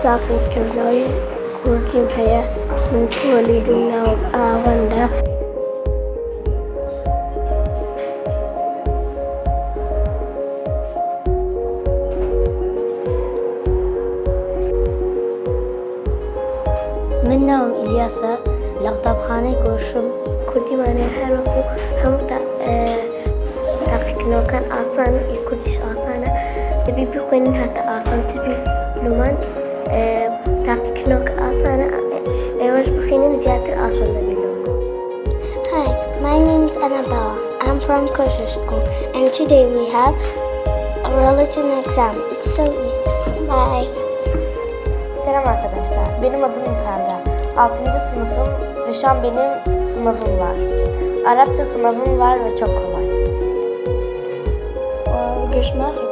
تاقي كلاي كورجين هيا من توليدنا وآغندا منهم إلياسا لقطب خاني كورشم كردي ماني هروكو هم تاقيكنو كان آسان يكردش آسانا تبي بخوين هاتا آسان تبي لومان تاقيكنو كآسانا ايواش بخينين زيادة آسان نبيلوكو. Hi, my name is Annabella. I'm from kosher school and today we have a religion exam. It's so easy. Bye. Selam arkadaşlar, benim adım Pembe. 6. sınıfım ve şu an benim sınavım var. Arapça sınavım var ve çok kolay. Görüşmek